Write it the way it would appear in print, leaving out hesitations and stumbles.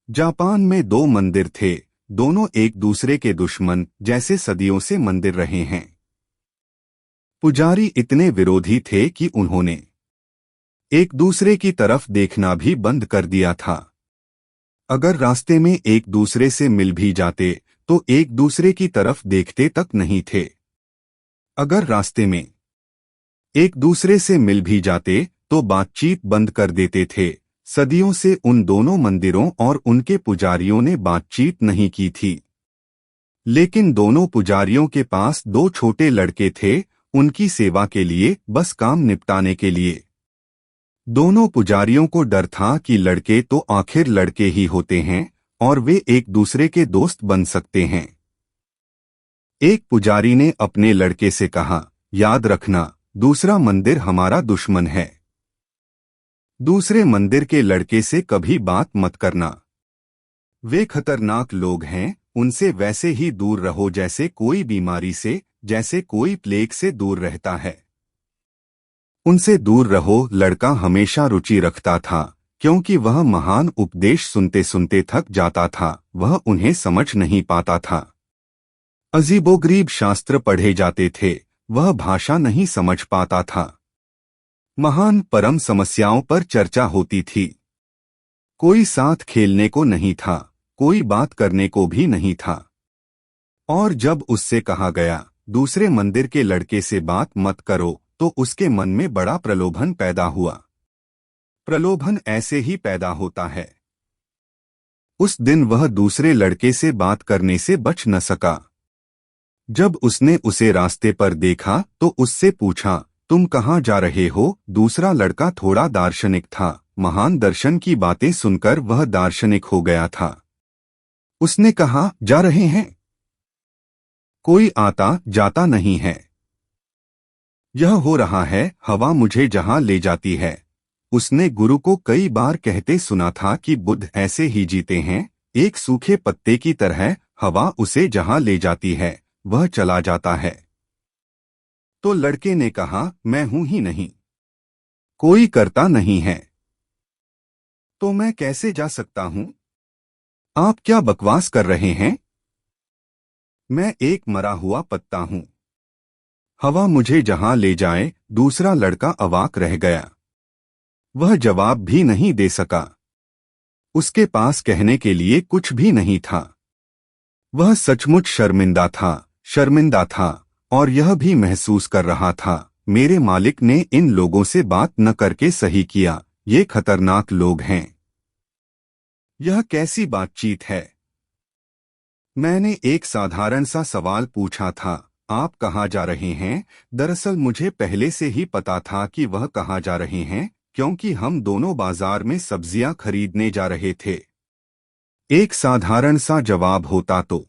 Japan में दो मंदिर थे। दोनों एक दूसरे के दुश्मन जैसे सदियों से मंदिर रहे हैं। पुजारी इतने विरोधी थे कि उन्होंने एक दूसरे की तरफ देखना भी बंद कर दिया था। अगर रास्ते में एक दूसरे से मिल भी जाते तो एक दूसरे की तरफ देखते तक नहीं थे। अगर रास्ते में एक दूसरे से मिल भी जाते तो बातचीत बंद कर देते थे। सदियों से उन दोनों मंदिरों और उनके पुजारियों ने बातचीत नहीं की थी। लेकिन दोनों पुजारियों के पास दो छोटे लड़के थे, उनकी सेवा के लिए, बस काम निपटाने के लिए। दोनों पुजारियों को डर था कि लड़के तो आखिर लड़के ही होते हैं और वे एक दूसरे के दोस्त बन सकते हैं। एक पुजारी ने अपने लड़के से कहा, याद रखना, दूसरा मंदिर हमारा दुश्मन है। दूसरे मंदिर के लड़के से कभी बात मत करना। वे खतरनाक लोग हैं, उनसे वैसे ही दूर रहो जैसे कोई बीमारी से, जैसे कोई प्लेग से दूर रहता है। उनसे दूर रहो। लड़का हमेशा रुचि रखता था क्योंकि वह महान उपदेश सुनते सुनते थक जाता था, वह उन्हें समझ नहीं पाता था। अजीबोगरीब शास्त्र पढ़े जाते थे, वह भाषा नहीं समझ पाता था। महान परम समस्याओं पर चर्चा होती थी। कोई साथ खेलने को नहीं था, कोई बात करने को भी नहीं था। और जब उससे कहा गया, दूसरे मंदिर के लड़के से बात मत करो, तो उसके मन में बड़ा प्रलोभन पैदा हुआ। प्रलोभन ऐसे ही पैदा होता है। उस दिन वह दूसरे लड़के से बात करने से बच न सका। जब उसने उसे रास्ते पर देखा तो उससे पूछा, तुम कहाँ जा रहे हो? दूसरा लड़का थोड़ा दार्शनिक था, महान दर्शन की बातें सुनकर वह दार्शनिक हो गया था। उसने कहा, जा रहे हैं? कोई आता जाता नहीं है। यह हो रहा है, हवा मुझे जहां ले जाती है। उसने गुरु को कई बार कहते सुना था कि बुद्ध ऐसे ही जीते हैं, एक सूखे पत्ते की तरह, हवा उसे जहां ले जाती है वह चला जाता है। तो लड़के ने कहा, मैं हूं ही नहीं, कोई करता नहीं है, तो मैं कैसे जा सकता हूं? आप क्या बकवास कर रहे हैं? मैं एक मरा हुआ पत्ता हूं, हवा मुझे जहां ले जाए। दूसरा लड़का अवाक रह गया। वह जवाब भी नहीं दे सका। उसके पास कहने के लिए कुछ भी नहीं था। वह सचमुच शर्मिंदा था और यह भी महसूस कर रहा था, मेरे मालिक ने इन लोगों से बात न करके सही किया, ये खतरनाक लोग हैं। यह कैसी बातचीत है? मैंने एक साधारण सा सवाल पूछा था, आप कहाँ जा रहे हैं? दरअसल मुझे पहले से ही पता था कि वह कहाँ जा रहे हैं, क्योंकि हम दोनों बाजार में सब्जियां खरीदने जा रहे थे। एक साधारण सा जवाब होता तो